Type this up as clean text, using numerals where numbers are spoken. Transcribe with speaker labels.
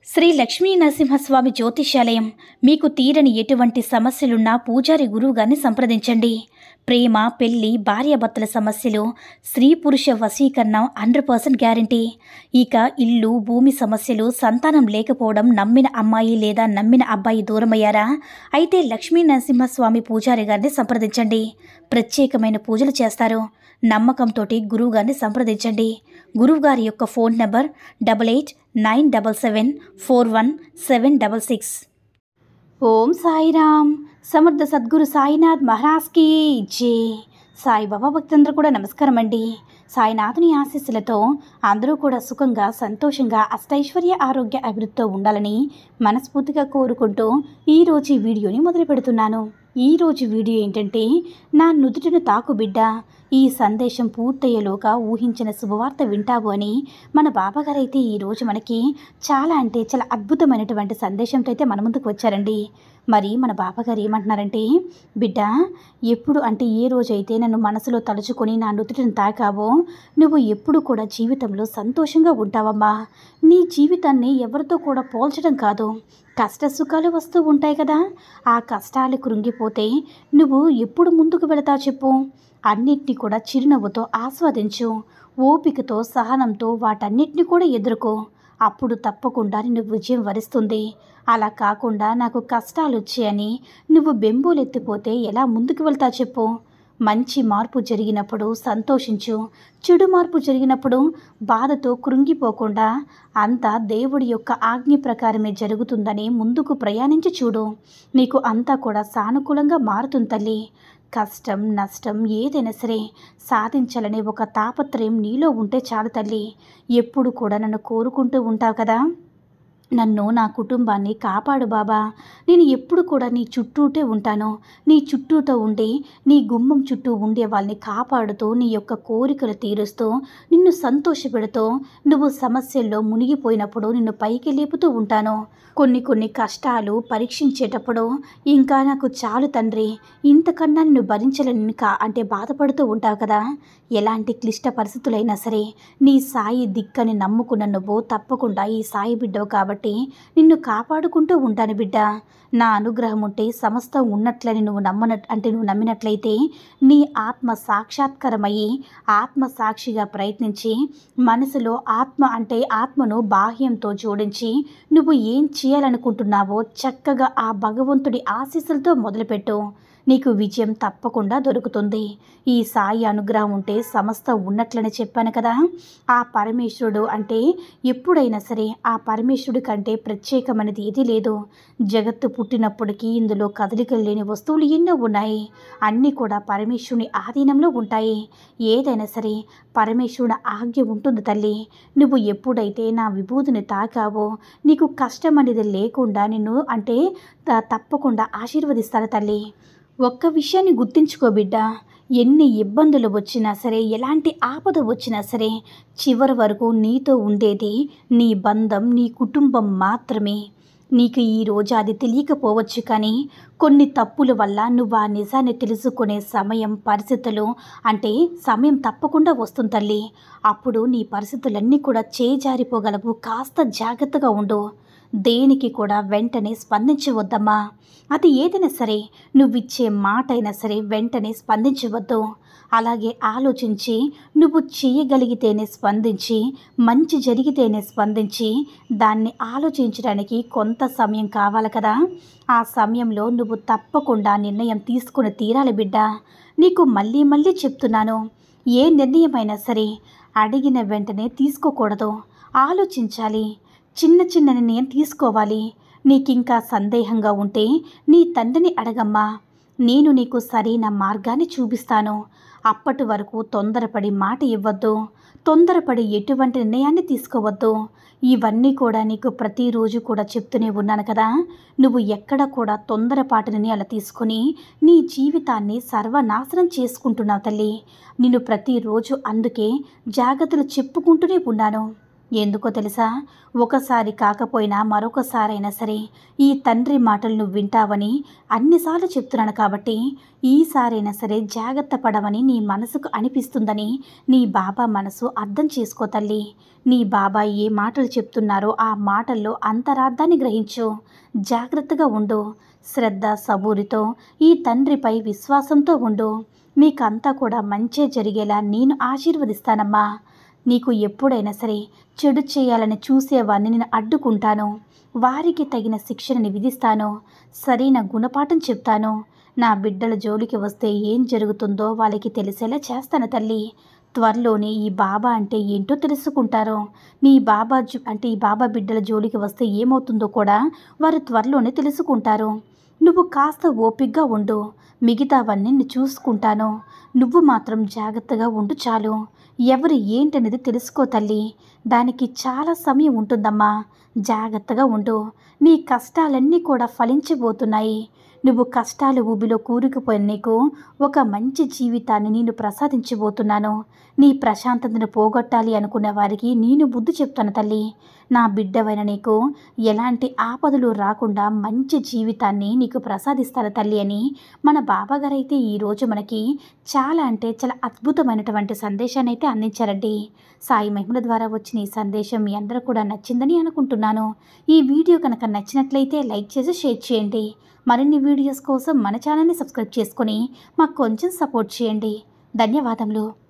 Speaker 1: శ్రీ లక్ష్మీ నరసింహస్వామి జ్యోతిష్యాలయం. మీకు తీరని ఎటువంటి సమస్యలున్నా పూజారి గురువుగారిని సంప్రదించండి. ప్రేమ, పెళ్లి, భార్యాభర్తల సమస్యలు, స్త్రీ పురుష వశీకరణం 100% గ్యారంటీ. ఇక ఇల్లు, భూమి సమస్యలు, సంతానం లేకపోవడం, నమ్మిన అమ్మాయి లేదా నమ్మిన అబ్బాయి దూరమయ్యారా? అయితే లక్ష్మీ నరసింహస్వామి పూజారి గారిని సంప్రదించండి. ప్రత్యేకమైన పూజలు చేస్తారు. నమ్మకంతోటి గురువుగారిని సంప్రదించండి. గురువుగారి యొక్క ఫోన్ నంబర్ 8897741766. ఓం సాయిరామ్. సమర్థ సద్గురు సాయినాథ్ మహారాజ్కి జై. సాయిబాబా భక్తులందరూ కూడా నమస్కారం అండి. సాయినాథుని ఆశీస్సులతో అందరూ కూడా సుఖంగా, సంతోషంగా, అష్టైశ్వర్య, ఆరోగ్య, అభివృద్ధితో ఉండాలని మనస్ఫూర్తిగా కోరుకుంటూ ఈరోజు ఈ వీడియోని మొదలు పెడుతున్నాను. ఈరోజు వీడియో ఏంటంటే, నా నుదుటిని తాకు బిడ్డ, ఈ సందేశం పూర్తయ్యేలోగా ఊహించిన శుభవార్త వింటావు అని మన బాబాగారు అయితే ఈరోజు మనకి చాలా అద్భుతమైనటువంటి సందేశంతో అయితే మన ముందుకు వచ్చారండి. మరి మన బాబాగారు ఏమంటున్నారంటే, బిడ్డ, ఎప్పుడు అంటే ఏ రోజైతే నన్ను మనసులో తలుచుకొని నా నుదుటిని తాకావో నువ్వు ఎప్పుడు కూడా జీవితంలో సంతోషంగా ఉంటావమ్మా. నీ జీవితాన్ని ఎవరితో కూడా పోల్చడం కాదు. కష్ట సుఖాలు వస్తూ ఉంటాయి కదా, ఆ కష్టాలు కృంగిపోతే నువ్వు ఎప్పుడు ముందుకు వెళతావు చెప్పు? అన్నిటినీ కూడా చిరునవ్వుతో ఆస్వాదించు. ఓపికతో, సహనంతో వాటన్నిటిని కూడా ఎదుర్కో. అప్పుడు తప్పకుండా నిన్ను విజయం వరిస్తుంది. అలా కాకుండా నాకు కష్టాలు వచ్చాయని నువ్వు బెంబోలెత్తిపోతే ఎలా ముందుకు వెళ్తా చెప్పు? మంచి మార్పు జరిగినప్పుడు సంతోషించు. చెడు మార్పు జరిగినప్పుడు బాధతో కృంగిపోకుండా అంతా దేవుడి యొక్క ఆజ్ఞ ప్రకారమే జరుగుతుందని ముందుకు ప్రయాణించి చూడు. నీకు అంతా కూడా సానుకూలంగా మారుతుంది తల్లి. కష్టం, నష్టం ఏదైనా సరే సాధించాలనే ఒక తాపత్రయం నీలో ఉంటే చాలు తల్లి. ఎప్పుడు కూడా నన్ను కోరుకుంటూ ఉంటావు కదా, నన్ను, నా కుటుంబాన్ని కాపాడు బాబా. నేను ఎప్పుడు కూడా నీ చుట్టూటే ఉంటాను. నీ చుట్టూతో ఉండి, నీ గుమ్మం చుట్టూ ఉండే వాళ్ళని కాపాడుతూ, నీ యొక్క కోరికలు తీరుస్తూ, నిన్ను సంతోషపెడుతూ, నువ్వు సమస్యల్లో మునిగిపోయినప్పుడు నిన్ను పైకి లేపుతూ ఉంటాను. కొన్ని కష్టాలు పరీక్షించేటప్పుడు ఇంకా నాకు చాలు తండ్రి, ఇంతకన్నా నిన్ను భరించలేను అంటే బాధపడుతూ ఉంటావు కదా. ఎలాంటి క్లిష్ట పరిస్థితులైనా సరే నీ సాయి దిక్కని నమ్ముకున్న నువ్వు తప్పకుండా ఈ సాయి బిడ్డవు కాబట్టి నిన్ను కాపాడుకుంటూ ఉంటాను బిడ్డ. నా అనుగ్రహం ఉంటే సమస్తం ఉన్నట్లని నువ్వు నమ్మినట్లయితే నీ ఆత్మ సాక్షాత్కారమయ్యి ఆత్మ సాక్షిగా ప్రయత్నించి మనసులో ఆత్మను బాహ్యంతో జోడించి నువ్వు ఏం చేయాలనుకుంటున్నావో చక్కగా ఆ భగవంతుడి ఆశీస్సులతో మొదలుపెట్టు. నీకు విజయం తప్పకుండా దొరుకుతుంది. ఈ సాయి అనుగ్రహం ఉంటే సమస్తం ఉన్నట్లని చెప్పాను కదా. ఆ పరమేశ్వరుడు అంటే ఎప్పుడైనా సరే ఆ పరమేశ్వరుడి కంటే ప్రత్యేకమైనది ఏదీ లేదు. జగత్తు పుట్టినప్పటికీ ఇందులో కదలికలు లేని వస్తువులు ఎన్నో ఉన్నాయి. అన్నీ కూడా పరమేశ్వరుని ఆధీనంలో ఉంటాయి. ఏదైనా సరే పరమేశ్వరుని ఆజ్ఞ ఉంటుంది తల్లి. నువ్వు ఎప్పుడైతే నా విభూతిని తాకావో నీకు కష్టం అనేది లేకుండా నిన్ను తప్పకుండా ఆశీర్వదిస్తాను తల్లి. ఒక్క విషయాన్ని గుర్తుంచుకో బిడ్డ, ఎన్ని ఇబ్బందులు వచ్చినా సరే, ఎలాంటి ఆపద వచ్చినా సరే చివరి వరకు నీతో ఉండేది నీ బంధం, నీ కుటుంబం మాత్రమే. నీకు ఈరోజు అది తెలియకపోవచ్చు, కానీ కొన్ని తప్పుల వల్ల నువ్వు ఆ నిజాన్ని తెలుసుకునే పరిస్థితులు సమయం తప్పకుండా వస్తుంది తల్లి. అప్పుడు నీ పరిస్థితులన్నీ కూడా చేజారిపోగలవు. కాస్త జాగ్రత్తగా ఉండు. దేనికి కూడా వెంటనే స్పందించవద్దమ్మా. అది ఏదైనా సరే, నువ్విచ్చే మాట అయినా సరే వెంటనే స్పందించవద్దు. అలాగే ఆలోచించి నువ్వు చేయగలిగితేనే స్పందించి, మంచి జరిగితేనే స్పందించి, దాన్ని ఆలోచించడానికి కొంత సమయం కావాలి కదా. ఆ సమయంలో నువ్వు తప్పకుండా నిర్ణయం తీసుకుని తీరాలి బిడ్డ. నీకు మళ్ళీ చెప్తున్నాను, ఏ నిర్ణయమైనా సరే అడిగిన వెంటనే తీసుకోకూడదు. ఆలోచించాలి. చిన్న నిర్ణయం తీసుకోవాలి. నీకింకా సందేహంగా ఉంటే నీ తండ్రిని అడగమ్మా. నేను నీకు సరైన మార్గాన్ని చూపిస్తాను. అప్పటి వరకు తొందరపడి మాట ఇవ్వద్దు. తొందరపడి ఎటువంటి నిర్ణయాన్ని తీసుకోవద్దు. ఇవన్నీ కూడా నీకు ప్రతిరోజు కూడా చెప్తూనే ఉన్నాను కదా. నువ్వు ఎక్కడ కూడా తొందరపాటు నిర్ణయాలు తీసుకుని నీ జీవితాన్ని సర్వనాశనం చేసుకుంటున్నావు తల్లి. నిన్ను ప్రతిరోజు అందుకే జాగ్రత్తలు చెప్పుకుంటూనే ఉన్నాను. ఎందుకో తెలుసా, ఒకసారి కాకపోయినా మరొకసారైనా సరే ఈ తండ్రి మాటలు నువ్వు వింటావని అన్నిసార్లు చెప్తున్నాను కాబట్టి ఈసారైనా సరే జాగ్రత్త పడవని నీ మనసుకు అనిపిస్తుందని నీ బాబా మనసు అర్థం చేసుకో తల్లి. నీ బాబా ఏ మాటలు చెప్తున్నారో ఆ మాటల్లో అంతరార్థాన్ని గ్రహించు. జాగ్రత్తగా ఉండు. శ్రద్ధ సబూరితో ఈ తండ్రిపై విశ్వాసంతో ఉండు. మీకంతా కూడా మంచే జరిగేలా నేను ఆశీర్వదిస్తానమ్మా. నీకు ఎప్పుడైనా సరే చెడు చేయాలని చూసేవారిని నేను అడ్డుకుంటాను. వారికి తగిన శిక్షణని విధిస్తాను. సరైన గుణపాఠం చెప్తాను. నా బిడ్డల జోలికి వస్తే ఏం జరుగుతుందో వాళ్ళకి తెలిసేలా చేస్తాను తల్లి. త్వరలోనే ఈ బాబా అంటే ఏంటో తెలుసుకుంటారు. నీ బాబా అంటే ఈ బాబా బిడ్డల జోలికి వస్తే ఏమవుతుందో కూడా వారు త్వరలోనే తెలుసుకుంటారు. నువ్వు కాస్త ఓపికగా ఉండు. మిగతావన్నీ నేను చూసుకుంటాను. నువ్వు మాత్రం జాగ్రత్తగా ఉండు చాలు. ఎవరు ఏంటనేది తెలుసుకో తల్లి. దానికి చాలా సమయం ఉంటుందమ్మా. జాగ్రత్తగా ఉండు. నీ కష్టాలన్నీ కూడా ఫలించబోతున్నాయి. నువ్వు కష్టాల ఊబిలో కూరుకుపోయిన నీకు ఒక మంచి జీవితాన్ని నేను ప్రసాదించబోతున్నాను. నీ ప్రశాంతతను పోగొట్టాలి అనుకునే వారికి నేను బుద్ధి చెప్తాను తల్లి. నా బిడ్డవైన నీకు ఎలాంటి ఆపదలు రాకుండా మంచి జీవితాన్ని నీకు ప్రసాదిస్తాను తల్లి అని మన బాబాగారు అయితే ఈరోజు మనకి చాలా అంటే చాలా అద్భుతమైనటువంటి సందేశాన్ని అయితే అందించారండి. సాయి మహిమల ద్వారా వచ్చిన ఈ సందేశం మీ అందరూ కూడా నచ్చిందని అనుకుంటున్నాను. ఈ వీడియో కనుక నచ్చినట్లయితే లైక్ చేసి షేర్ చేయండి. మరిన్ని వీడియోస్ కోసం మన ఛానల్ని సబ్స్క్రైబ్ చేసుకొని మాకు కొంచెం సపోర్ట్ చేయండి. ధన్యవాదములు.